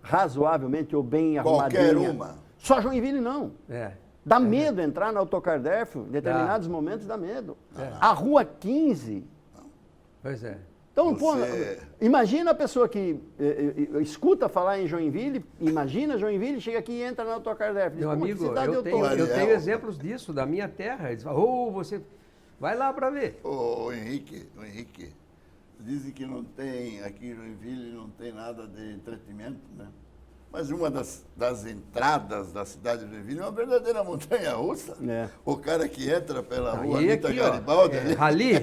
razoavelmente ou bem Qualquer arrumadinha. uma. Só Joinville não. É. Dá medo entrar na Autocar Derf, em determinados momentos dá medo. É. A Rua 15. Pois é. Então, Você- imagina a pessoa que escuta falar em Joinville, imagina Joinville, chega aqui e entra na Autocar Derf. Meu amigo, eu tenho Ariel. exemplos disso da minha terra. Eles falam, você vai lá para ver. O Henrique, dizem que não tem, aqui em Joinville não tem nada de entretenimento, né? Mas uma das entradas da cidade de Joinville é uma verdadeira montanha-russa. É. O cara que entra pela rua E Anitta aqui, ó, Garibaldi, ali, ali,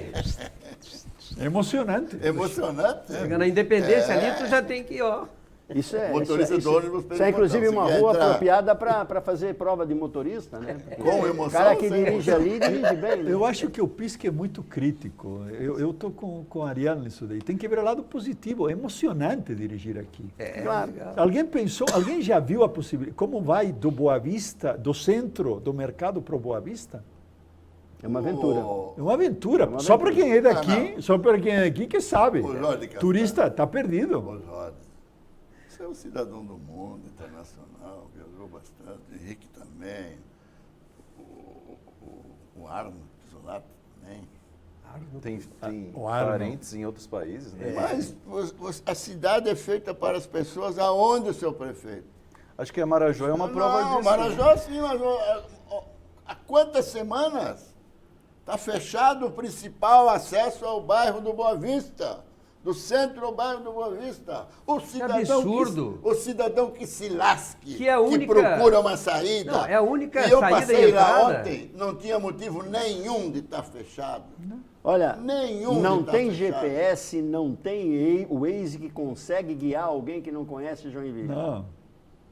É emocionante. emocionante. chega na Independência ali, tu já tem que, ó. Isso é, Motorista isso do ônibus isso é inclusive pergunta, uma se quer rua entrar- apropriada para fazer prova de motorista, né? Porque Com emoção o cara que ou sem dirige ali, dirige bem. Né? Eu acho que o Pisque é muito crítico. Eu estou com a Ariane nisso daí. Tem que ver o lado positivo. É emocionante dirigir aqui. Claro. Alguém já viu a possibilidade? Como vai do Boa Vista, do centro do mercado para o Boa Vista? É uma aventura. É uma aventura. uma Só para quem é daqui, Ah, não. só para quem é aqui que sabe. Ô, Jorge Castan. Turista está perdido. Ô, Jorge, você é um cidadão do mundo internacional, viajou bastante, o Henrique também, o Arno Pisolato também. Tem o Arno. parentes em outros países, né? Mas a cidade é feita para as pessoas aonde o seu prefeito? Acho que a Marajó é uma prova Não, disso. Marajó sim, mas há quantas semanas está fechado o principal acesso ao bairro do Boa Vista? Do centro ao bairro do Boa Vista. O absurdo. o cidadão que se lasque, Que é a única- procura uma saída. Não, é a única E eu saída e passei lá entrada. ontem, não tinha motivo nenhum de estar fechado. Olha, Nenhum não de tá tem fechado. GPS, não tem o Waze que consegue guiar alguém que não conhece Joinville. Não.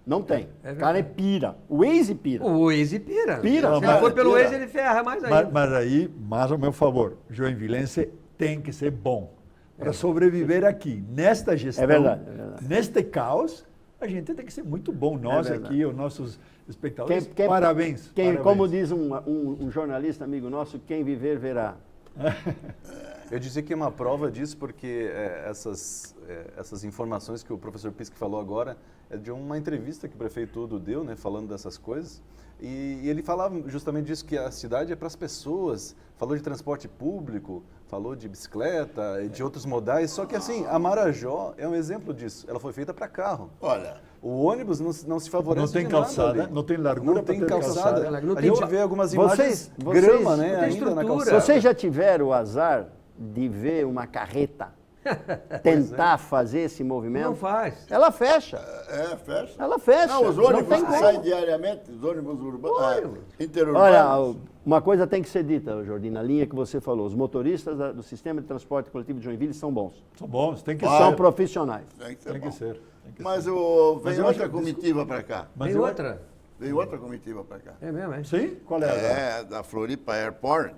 Não tem. É O cara é pira. O Waze pira. O Waze pira. Pira, Se ele mas- for pelo pira. Waze, ele ferra mais ainda. Mas aí, mais ao meu favor, joinvilense tem que ser bom para sobreviver aqui. Nesta gestão, É verdade, é verdade. neste caos, a gente tem que ser muito bom. Nós verdade. aqui, os nossos espectadores, parabéns. Quem, parabéns. como diz um jornalista amigo nosso, quem viver verá. Eu dizia que é uma prova disso porque essas informações que o professor Pisque falou agora é de uma entrevista que o prefeito Udo deu, né, falando dessas coisas. E ele falava justamente disso, que a cidade é para as pessoas. Falou de transporte público, falou de bicicleta e de outros modais. Só que assim, a Marajó é um exemplo disso. Ela foi feita para carro. Olha, O ônibus não se favorece Não tem de nada calçada, ali. não tem largura Não para tem ter calçada. calçada. Não A tem- gente vê algumas Vocês- imagens vocês- grama, né, não tem ainda na estrutura. calçada. Vocês já tiveram o azar de ver uma carreta tentar fazer esse movimento? Não faz. Ela fecha. fecha. Ela fecha. Não, os Não ônibus tem que como. saem diariamente, os ônibus urbanos, interurbanos. Olha, uma coisa tem que ser dita, Jordi, na linha que você falou. Os motoristas do sistema de transporte coletivo de Joinville são bons. São bons, tem que São ser. profissionais. tem que ser Tem bom. que ser. Tem que Mas ser. vem eu outra acho- comitiva para cá. Mas Tem eu- outra. Veio outra comitiva para cá. É mesmo, é? Sim? Qual é? É, da Floripa Airport.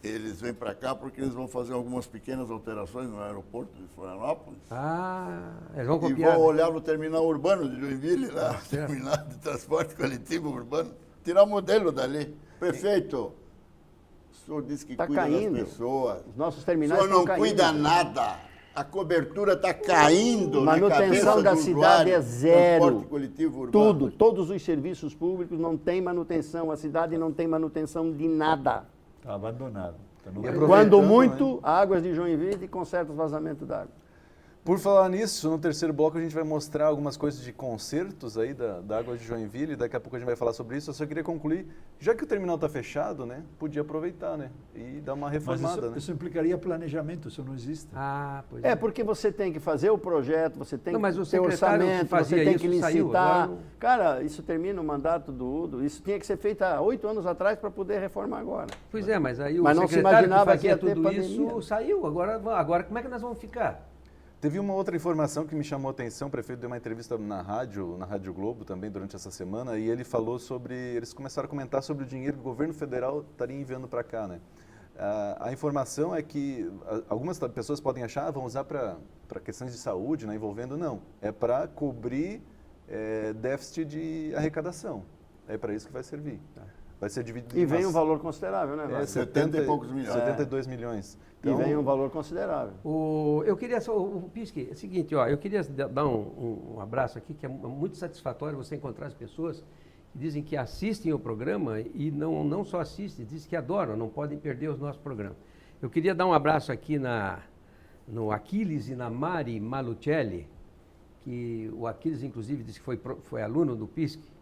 Eles vêm para cá porque eles vão fazer algumas pequenas alterações no aeroporto de Florianópolis. Ah, eles vão E copiar. vão olhar no terminal urbano de Joinville, lá, certo. terminal de transporte coletivo urbano. tirar o modelo dali. Prefeito, o senhor disse que Tá cuida caindo. das pessoas. Os nossos O terminais senhor não estão caindo. cuida nada. A cobertura está caindo na Manutenção cabeça da do cidade é usuário. zero. Transporte coletivo urbano. Tudo, todos os serviços públicos não tem manutenção, a cidade não tem manutenção de nada. Está abandonado. Tá no- E aproveitando, Quando né? muito, Águas de Joinville conserta os vazamentos d'água. Por falar nisso, no terceiro bloco a gente vai mostrar algumas coisas de concertos aí da Água de Joinville, daqui a pouco a gente vai falar sobre isso. Eu só queria concluir, já que o terminal está fechado, né, podia aproveitar, né, e dar uma Mas reformada, isso implicaria planejamento, isso não existe. Ah, pois É, porque você tem que fazer o projeto, você tem Não, mas que o ter secretário que orçamento, fazia você tem que isso saiu, licitar. agora não- Cara, isso termina o mandato do Udo. Isso tinha que ser feito há 8 anos atrás para poder reformar agora. Pois é, mas aí o Mas não se secretário que imaginava que fazia ia ter tudo pandemia. isso saiu. Agora como é que nós vamos ficar? Teve uma outra informação que me chamou a atenção, o prefeito deu uma entrevista na Rádio Globo também durante essa semana, e ele falou sobre, eles começaram a comentar sobre o dinheiro que o governo federal estaria enviando para cá, né? A informação é que algumas pessoas podem achar, vão usar para questões de saúde, né, envolvendo, não, é para cobrir déficit de arrecadação, é para isso que vai servir. Vai ser dividido E em vem umas- um valor considerável, né? Vasco? 70 e poucos milhões. 72 milhões. E vem um valor considerável. Eu queria só, o Pisque, é o seguinte, ó, eu queria dar um abraço aqui, que é muito satisfatório você encontrar as pessoas que dizem que assistem o programa e não só assistem, dizem que adoram, não podem perder os nossos programas. Eu queria dar um abraço aqui no Aquiles e na Mari Malucelli, que o Aquiles, inclusive, disse que foi aluno do Pisque.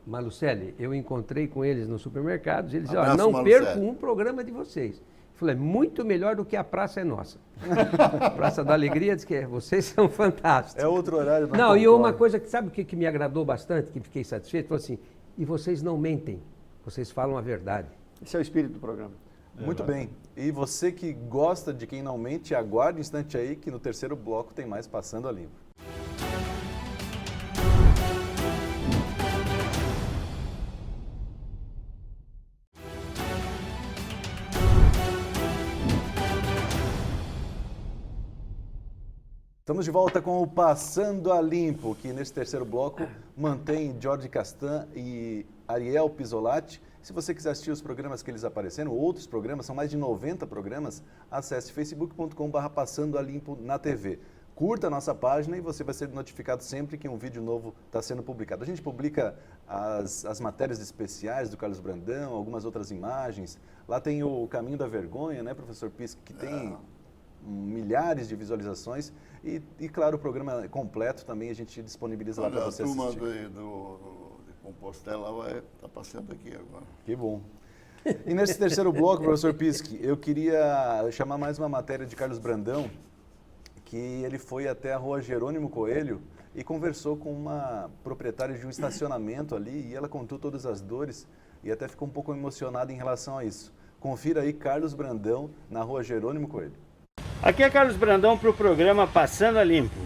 Malucelli, eu encontrei com eles no supermercado, eles disseram, Abraço, não Malucelli. perco um programa de vocês. Eu falei, muito melhor do que a Praça é Nossa. Praça da Alegria diz que vocês são fantásticos. É outro horário. mas Não, e concordo. uma coisa que sabe o que me agradou bastante, que fiquei satisfeito, foi assim, e vocês não mentem, vocês falam a verdade. Esse é o espírito do programa. Muito bem. E você que gosta de Quem Não Mente, aguarde um instante aí que no terceiro bloco tem mais Passando a Limpo. Estamos de volta com o Passando a Limpo, que nesse terceiro bloco mantém Jorge Castan e Ariel Pisolatti. Se você quiser assistir os programas que eles apareceram, outros programas, são mais de 90 programas, acesse facebook.com/Passando a Limpo na TV. Curta a nossa página e você vai ser notificado sempre que um vídeo novo está sendo publicado. A gente publica as matérias especiais do Carlos Brandão, algumas outras imagens. Lá tem o Caminho da Vergonha, né, professor Pisque, que tem milhares de visualizações e claro, o programa completo também a gente disponibiliza lá para você A turma assistir. de Compostela vai estar passando aqui agora. Que bom. E nesse terceiro bloco, professor Pisque, eu queria chamar mais uma matéria de Carlos Brandão, que ele foi até a rua Jerônimo Coelho e conversou com uma proprietária de um estacionamento ali e ela contou todas as dores e até ficou um pouco emocionada em relação a isso. Confira aí Carlos Brandão na rua Jerônimo Coelho. Aqui é Carlos Brandão para o programa Passando a Limpo.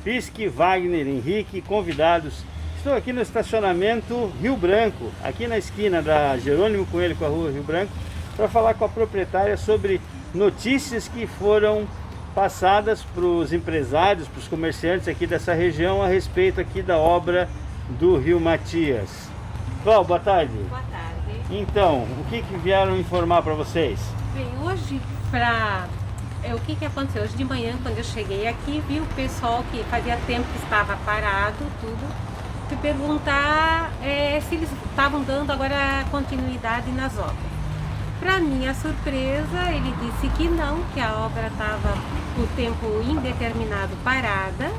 Pisque, Wagner, Henrique, convidados. Estou aqui no estacionamento Rio Branco, aqui na esquina da Jerônimo Coelho com a rua Rio Branco, para falar com a proprietária sobre notícias que foram passadas para os empresários, para os comerciantes aqui dessa região a respeito aqui da obra do Rio Matias. Cláudio, boa tarde. Boa tarde. Então, o que vieram informar para vocês? Bem, hoje o que aconteceu? Hoje de manhã, quando eu cheguei aqui, vi o pessoal que fazia tempo que estava parado, tudo, me perguntar se eles estavam dando agora continuidade nas obras. Para minha surpresa, ele disse que não, que a obra estava por tempo indeterminado parada.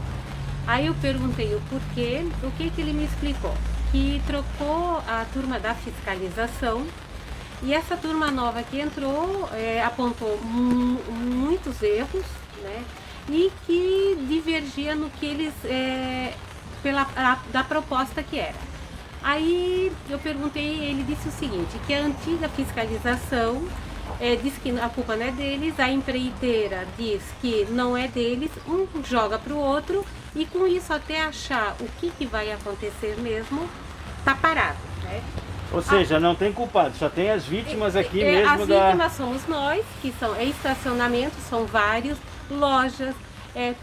Aí eu perguntei o porquê, o que ele me explicou? Que trocou a turma da fiscalização e essa turma nova que entrou apontou muitos erros, né? E que divergia no que eles, da proposta que era. Aí eu perguntei, ele disse o seguinte, que a antiga fiscalização diz que a culpa não é deles, a empreiteira diz que não é deles, um joga para o outro e com isso até achar o que vai acontecer mesmo, tá parado, né? Ou seja, não tem culpado, só tem as vítimas aqui mesmo as vítimas somos nós, que são estacionamentos, são vários, lojas,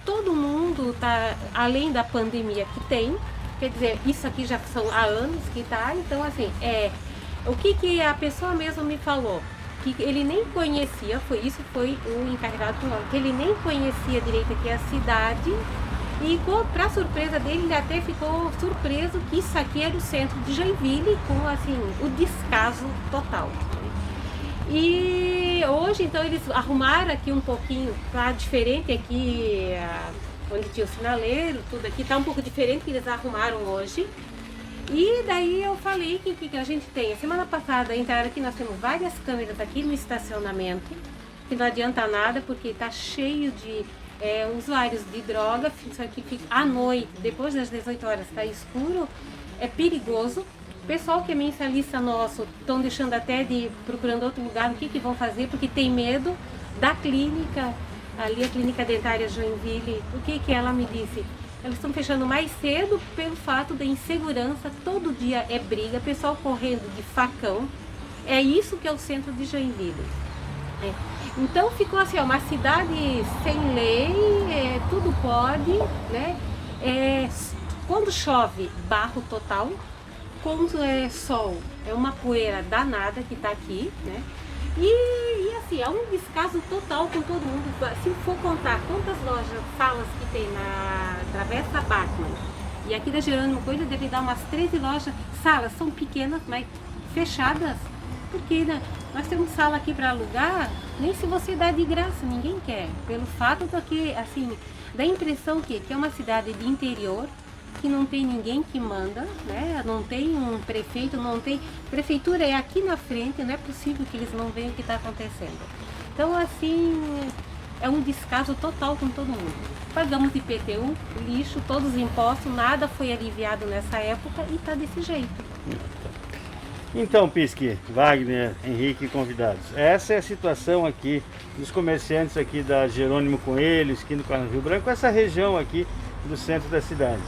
todo mundo tá, além da pandemia que tem, quer dizer, isso aqui já são há anos que está, então assim, o que a pessoa mesmo me falou? Que ele nem conhecia, foi o encarregado do nome, que ele nem conhecia direito aqui a cidade, e para surpresa dele, ele até ficou surpreso que isso aqui era o centro de Joinville, com assim, o descaso total. E hoje, então, eles arrumaram aqui um pouquinho, tá diferente aqui, onde tinha o sinaleiro, tudo aqui, tá um pouco diferente que eles arrumaram hoje. E daí eu falei que a gente tem. A semana passada entraram aqui, nós temos várias câmeras aqui no estacionamento, que não adianta nada, porque está cheio de usuários de droga, isso aqui fica à noite, depois das 18 horas está escuro, é perigoso. O pessoal que é mensalista nosso estão deixando até de procurando outro lugar, o que vão fazer, porque tem medo da clínica, ali a clínica dentária Joinville, o que ela me disse? Eles estão fechando mais cedo pelo fato da insegurança, todo dia é briga, pessoal correndo de facão. É isso que é o centro de Joinville. Então ficou assim, uma cidade sem lei, tudo pode, né? Quando chove, barro total. Quando é sol, é uma poeira danada que está aqui, né? E assim, é um descaso total com todo mundo. Se for contar quantas lojas, salas que tem na Travessa Bachmann e aqui da Jerônimo Coelho, deve dar umas 13 lojas. Salas são pequenas, mas fechadas. Porque né, nós temos sala aqui para alugar, nem se você dá de graça, ninguém quer. Pelo fato de que, assim, dá a impressão que é uma cidade de interior, que não tem ninguém que manda, né? Não tem um prefeito, não tem... Prefeitura é aqui na frente, não é possível que eles não vejam o que está acontecendo. Então, assim, é um descaso total com todo mundo. Pagamos IPTU, lixo, todos os impostos, nada foi aliviado nessa época e está desse jeito. Então, Pisque, Wagner, Henrique e convidados, essa é a situação aqui dos comerciantes aqui da Jerônimo Coelho, esquina do Rio Branco, essa região aqui do centro da cidade.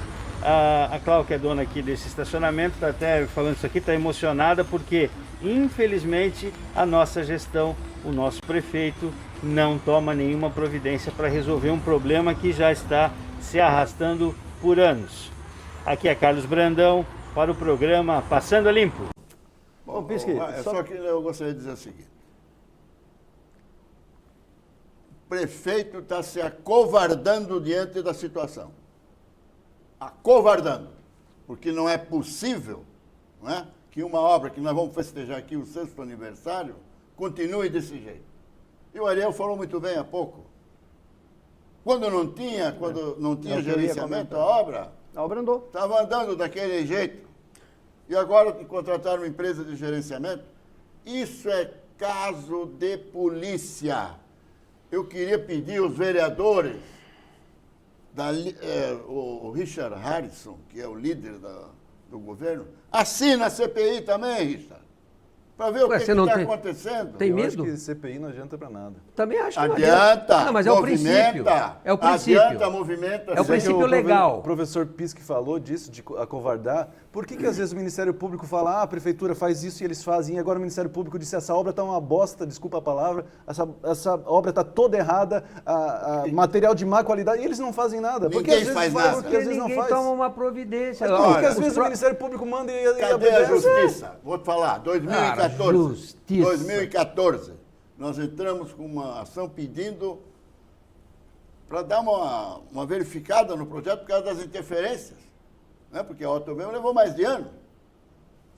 A Cláudia, que é dona aqui desse estacionamento, está até falando isso aqui, está emocionada porque, infelizmente, a nossa gestão, o nosso prefeito, não toma nenhuma providência para resolver um problema que já está se arrastando por anos. Aqui é Carlos Brandão para o programa Passando a Limpo. Bom, Pisque, só que eu gostaria de dizer o seguinte. O prefeito está se acovardando diante da situação. Acovardando, porque não é possível, não é, que uma obra que nós vamos festejar aqui o 6º aniversário continue desse jeito. E o Ariel falou muito bem há pouco. Quando não tinha gerenciamento, a obra andou. Estava andando daquele jeito. E agora que contrataram uma empresa de gerenciamento, isso é caso de polícia. Eu queria pedir aos vereadores, o Richard Harrison, que é o líder do governo, assina a CPI também, Richard. Para ver o que está acontecendo. Tem medo? Eu acho que CPI não adianta para nada. Também acho que não adianta. Não, mas é o princípio. É o princípio. Adianta, movimenta. É o princípio legal. O professor Pisque falou disso, de acovardar. Por que às vezes o Ministério Público fala, a prefeitura faz isso e eles fazem, e agora o Ministério Público disse, essa obra está uma bosta, desculpa a palavra, essa obra está toda errada, material de má qualidade, e eles não fazem nada. Ninguém faz nada. Porque às vezes ninguém toma uma providência. Mas por que às vezes o Ministério Público manda e cadê a justiça? Vou te falar, 2014, 2014, nós entramos com uma ação pedindo para dar uma verificada no projeto por causa das interferências. Né? Porque a Autobem levou mais de ano.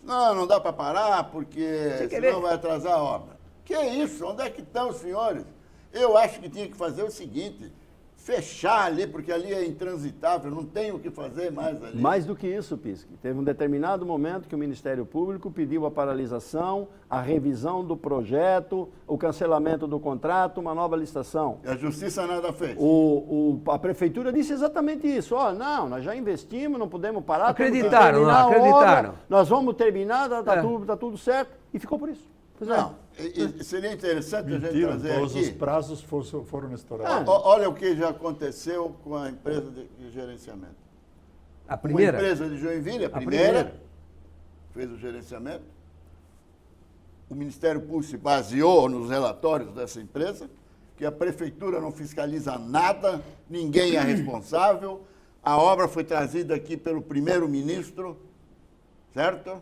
Não dá para parar, porque senão vai atrasar a obra. Que é isso? Onde é que estão os senhores? Eu acho que tinha que fazer o seguinte, fechar ali, porque ali é intransitável, não tem o que fazer mais ali. Mais do que isso, Pisque. Teve um determinado momento que o Ministério Público pediu a paralisação, a revisão do projeto, o cancelamento do contrato, uma nova licitação. E a Justiça nada fez. A Prefeitura disse exatamente isso. Não, nós já investimos, não podemos parar. Acreditaram. Nós vamos terminar, tá tudo certo. E ficou por isso. Não, seria interessante a gente trazer todos aqui. os prazos foram estourados. Olha o que já aconteceu com a empresa de gerenciamento. A primeira? Uma empresa de Joinville, a primeira, fez o gerenciamento. O Ministério Público se baseou nos relatórios dessa empresa, que a prefeitura não fiscaliza nada, ninguém é responsável, A obra foi trazida aqui pelo primeiro-ministro, certo?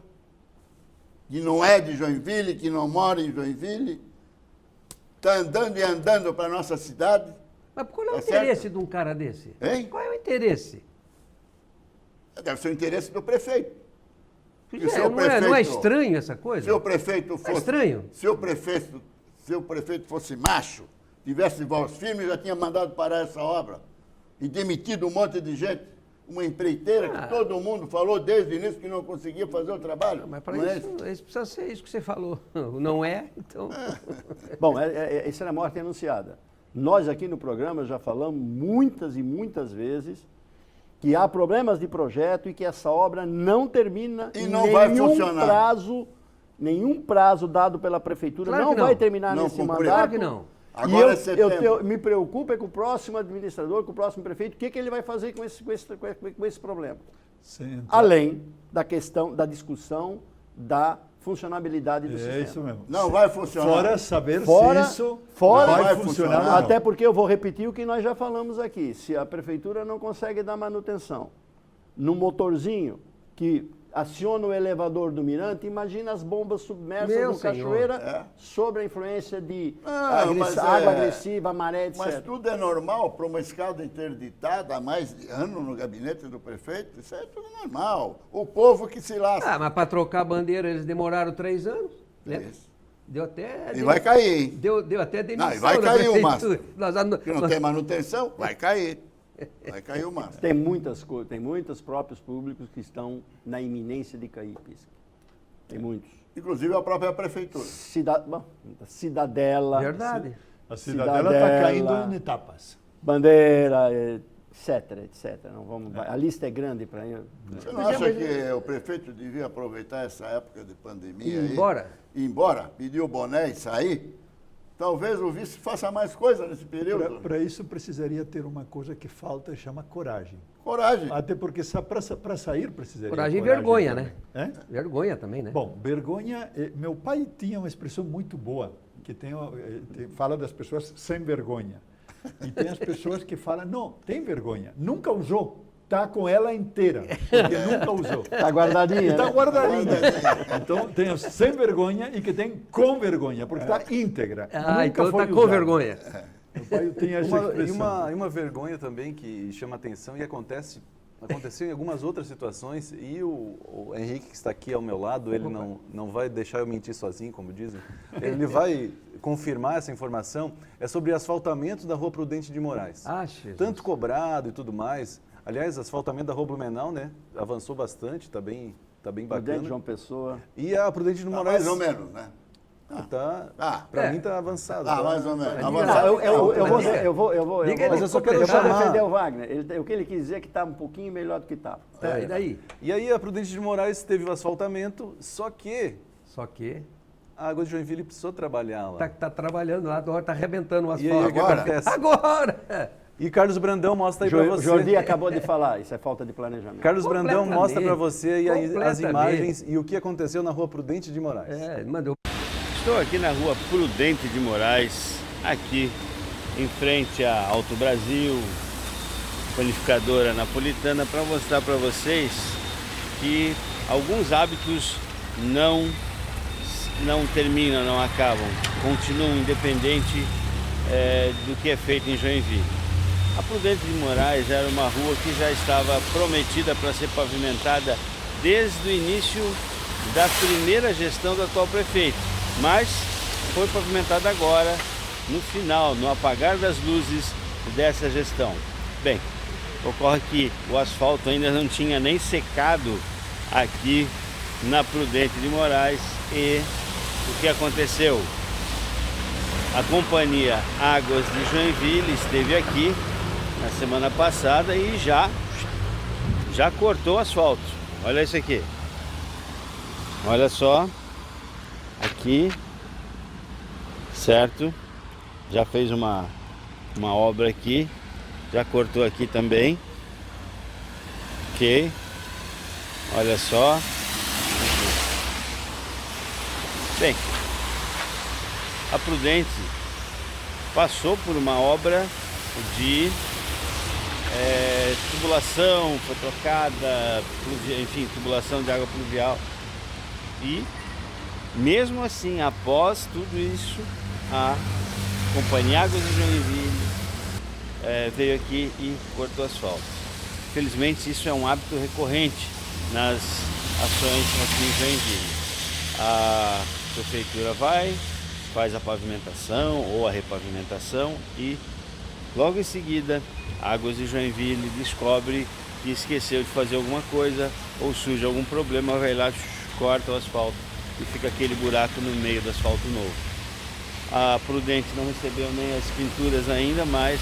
Que não é de Joinville, que não mora em Joinville. Está andando e andando para a nossa cidade. Mas qual é o Tá interesse certo? de um cara desse? Hein? Qual é o interesse? Deve ser o interesse do prefeito. E o É, seu não é prefeito- estranho essa coisa? Se o prefeito fosse... estranho. Se o prefeito fosse macho, tivesse voz firme, já tinha mandado parar essa obra. E demitido um monte de gente. Uma empreiteira que todo mundo falou desde o início que não conseguia fazer o trabalho. Mas para Não é isso precisa ser isso que você falou. Não é? Então. Bom, isso era a morte anunciada. Nós aqui no programa já falamos muitas e muitas vezes que há problemas de projeto e que essa obra não termina E não vai funcionar. nenhum prazo dado pela prefeitura Claro não que não. vai terminar Não nesse cumpriu. mandato. Claro que não. Agora é E setembro. eu me preocupo é com o próximo administrador, com o próximo prefeito, o que ele vai fazer com esse problema. Sim, Além da questão da discussão da funcionabilidade do sistema. é isso mesmo. Não vai funcionar. Fora saber Fora- se isso fora- vai Vai funcionar funcionar. ou não. Até porque eu vou repetir o que nós já falamos aqui. Se a prefeitura não consegue dar manutenção no motorzinho que aciona o elevador do Mirante, imagina as bombas submersas Meu no senhor. Cachoeira sobre a influência de mas água é- agressiva, maré, etc. Mas tudo é normal para uma escada interditada há mais de ano no gabinete do prefeito. Isso é tudo normal. O povo que se lasca. Ah, mas para trocar a bandeira eles demoraram 3 anos. Né? Isso. Deu até. E vai cair, hein? Deu até demissão. Não, e vai da cair o prefeitura. mastro. Nós- Que não tem manutenção, vai cair. Vai cair o mastro. Tem muitos próprios públicos que estão na iminência de cair, Pisca. Tem muitos. Inclusive a própria prefeitura. Cidadela, Verdade. A cidadela está caindo em etapas. Bandeira, etc. Não vamos, A lista é grande para ir. Você não acha que o prefeito devia aproveitar essa época de pandemia Ir aí? embora? Ir embora, pedir o boné e sair? Talvez o vice faça mais coisa nesse período. Para isso precisaria ter uma coisa que falta, chama coragem. Coragem. Até porque para sair precisaria Coragem e vergonha, também. né? É? Vergonha também, né? Bom, vergonha. Meu pai tinha uma expressão muito boa que fala das pessoas sem vergonha. E tem as pessoas que falam, não, tem vergonha, nunca usou. Está com ela inteira, porque nunca usou. Está guardadinha. Está né? guardadinha. Então tem os sem vergonha e que tem com vergonha, porque está íntegra. Ah, Nunca então foi está com usada. vergonha. Meu pai tinha essa expressão. E uma vergonha também que chama atenção e aconteceu em algumas outras situações, e o Henrique, que está aqui ao meu lado, ele não vai deixar eu mentir sozinho, como dizem, ele vai confirmar essa informação, é sobre asfaltamento da Rua Prudente de Moraes. Ah, Jesus. Tanto cobrado e tudo mais. Aliás, asfaltamento da Rua Blumenau, né, avançou bastante, está bem Prudente, bacana. João Pessoa. E a Prudente de Tá Moraes... mais ou menos, né? Para mim está avançado. Ah, tá? mais ou menos. Diga Avançado. lá, Eu vou Diga mas eu só quero eu vou chamar. defender o Wagner. O que ele quis dizer é que está um pouquinho melhor do que estava. Tá, e daí? E aí a Prudente de Moraes teve o asfaltamento, só que Só que a Água de Joinville precisou trabalhar lá. tá trabalhando lá, agora está arrebentando o E aí, asfalto. o que Agora? acontece? Agora! E Carlos Brandão mostra aí para você. Jordi acabou de falar, isso é falta de planejamento. Carlos Brandão Completamente. mostra para você aí as Completamente. imagens e o que aconteceu na Rua Prudente de Moraes. Mandou. Estou aqui na rua Prudente de Moraes, aqui em frente à Alto Brasil, panificadora napolitana, para mostrar para vocês que alguns hábitos não terminam, não acabam, continuam independente do que é feito em Joinville. A Prudente de Moraes era uma rua que já estava prometida para ser pavimentada desde o início da primeira gestão do atual prefeito, mas foi pavimentada agora, no final, no apagar das luzes dessa gestão. Bem, ocorre que o asfalto ainda não tinha nem secado aqui na Prudente de Moraes e o que aconteceu? A companhia Águas de Joinville esteve aqui na semana passada e já cortou o asfalto. Olha isso aqui. Olha só. Aqui. Certo? Já fez uma obra aqui. Já cortou aqui também. Ok. Olha só. Bem, a Prudente passou por uma obra de tubulação foi trocada, enfim, tubulação de água pluvial. E, mesmo assim, após tudo isso, a Companhia Águas de Joinville veio aqui e cortou asfalto. Felizmente, isso é um hábito recorrente nas ações aqui em Joinville. A prefeitura faz a pavimentação ou a repavimentação e, logo em seguida, Águas de Joinville descobre que esqueceu de fazer alguma coisa ou surge algum problema, vai lá, corta o asfalto e fica aquele buraco no meio do asfalto novo. A Prudente não recebeu nem as pinturas ainda, mas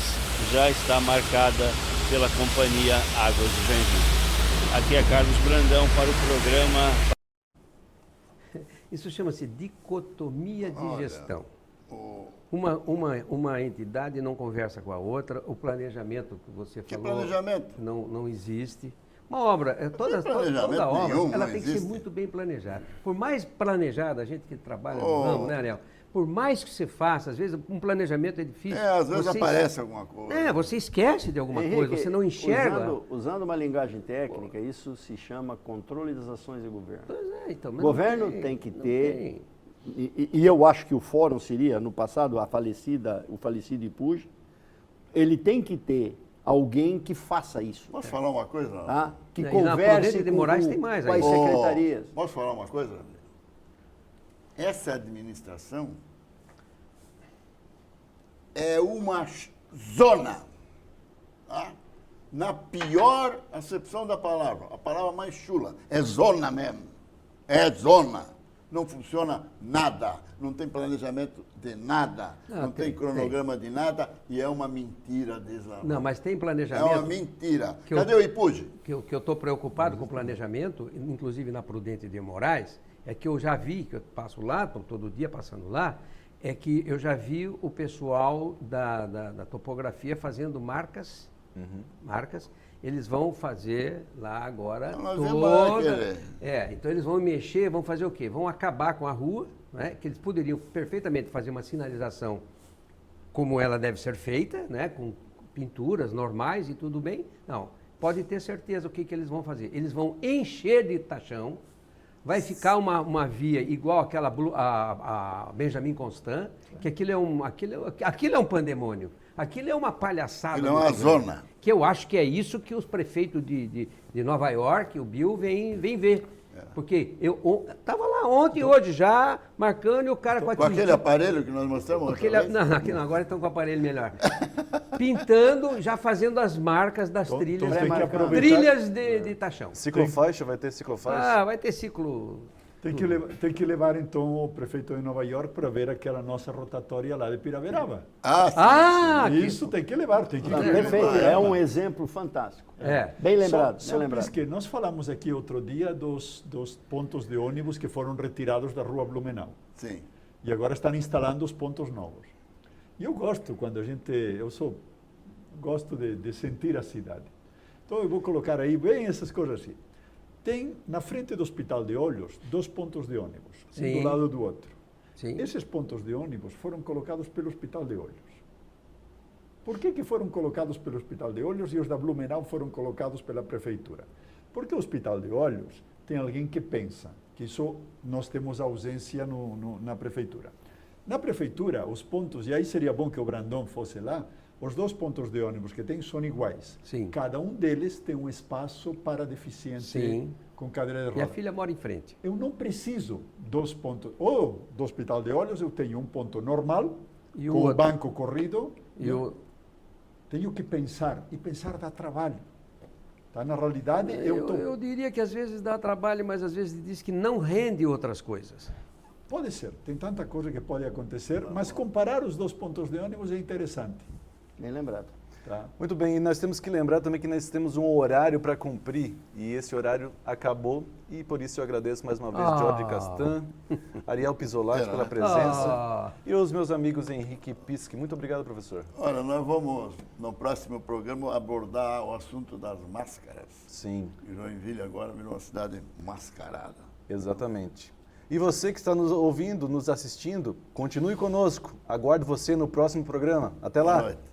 já está marcada pela Companhia Águas de Joinville. Aqui é Carlos Brandão para o programa. Isso chama-se dicotomia de Olha, gestão. Uma entidade não conversa com a outra, o planejamento que você Que falou planejamento? não existe. Uma obra, toda planejamento obra, nenhum, ela não tem que ser existe. muito bem planejada. Por mais planejada, a gente que trabalha no Oh. ramo, né, Ariel? Por mais que você faça, às vezes um planejamento é difícil. Às vezes Você aparece alguma coisa. você esquece de alguma Henrique, coisa, você não enxerga. Usando uma linguagem técnica, isso se chama controle das ações de governo. Pois é, então, O mas não governo tem que não ter, tem. e eu acho que o fórum seria, no passado, o falecido IPUJ, ele tem que ter alguém que faça isso, Posso falar uma coisa? tá? Que E na converse Prudente de com, Moraes tem mais com as aí. secretarias. Posso falar uma coisa? Essa administração é uma zona, tá? Na pior acepção da palavra, a palavra mais chula, é zona mesmo, é zona. Não funciona nada, não tem planejamento de nada, não tem cronograma de nada e é uma mentira deslavada. Não, mas tem É planejamento. uma mentira. que eu- Cadê o IPUJ? Que eu estou preocupado com o planejamento, inclusive na Prudente de Moraes, é que eu já vi, que eu passo lá, estou todo dia passando lá, é que eu já vi o pessoal da topografia fazendo marcas, eles vão fazer lá agora Nós vamos lá toda... querer. Então eles vão mexer, vão fazer o quê? Vão acabar com a rua, né? Que eles poderiam perfeitamente fazer uma sinalização como ela deve ser feita, né? Com pinturas normais e tudo bem. Não, pode ter certeza o que eles vão fazer. Eles vão encher de tachão, vai ficar uma via igual aquela a Benjamin Constant, que aquilo é um pandemônio. Aquilo é uma palhaçada. Aquilo é uma muito grande. zona. Que eu acho que é isso que os prefeitos de Nova York, o Bill, vem ver. Porque eu estava lá ontem e hoje já, marcando, e o cara Com aquele aparelho que nós mostramos outra vez? Não, agora estão com o aparelho melhor. Pintando, já fazendo as marcas das Então trilhas. tem que aproveitar. Trilhas de tachão. Ciclofaixa, vai ter ciclofaixa? Vai ter ciclo. Tem que levar então o prefeito de Nova York para ver aquela nossa rotatória lá de Piraveraba. Isso tem que levar, tem que Perfeito, é um exemplo fantástico. Bem lembrado, Só bem lembrado. que nós falamos aqui outro dia dos pontos de ônibus que foram retirados da Rua Blumenau. Sim. E agora estão instalando os pontos novos. E eu gosto quando gosto de sentir a cidade. Então eu vou colocar aí bem essas coisas assim. Tem na frente do Hospital de Olhos 2 pontos de ônibus, um Sim. do lado do outro. Sim. Esses pontos de ônibus foram colocados pelo Hospital de Olhos. Por que foram colocados pelo Hospital de Olhos e os da Blumenau foram colocados pela Prefeitura? Porque o Hospital de Olhos tem alguém que pensa, que isso nós temos ausência na Prefeitura. Na Prefeitura, os pontos, e aí seria bom que o Brandão fosse lá, os 2 pontos de ônibus que tem são iguais. Sim. Cada um deles tem um espaço para deficiente Sim. com cadeira de E roda. a filha mora em frente. Eu não preciso 2 pontos. Ou do Hospital de Olhos eu tenho um ponto normal, E o com o outro? banco corrido. Tenho que pensar, e pensar dá trabalho. Tá? Na realidade, eu diria que às vezes dá trabalho, mas às vezes diz que não rende outras coisas. Pode ser, tem tanta coisa que pode acontecer, mas comparar os 2 pontos de ônibus é interessante. Bem lembrado. Tá? Muito bem, e nós temos que lembrar também que nós temos um horário para cumprir, e esse horário acabou, e por isso eu agradeço mais uma vez Jorge Castan, Ariel Pisolati pela presença, e os meus amigos Henrique Pisque. Muito obrigado, professor. Olha, nós vamos, no próximo programa, abordar o assunto das máscaras. Sim. Joinville agora virou uma cidade mascarada. Exatamente. E você que está nos ouvindo, nos assistindo, continue conosco. Aguardo você no próximo programa. Até lá. Boa noite.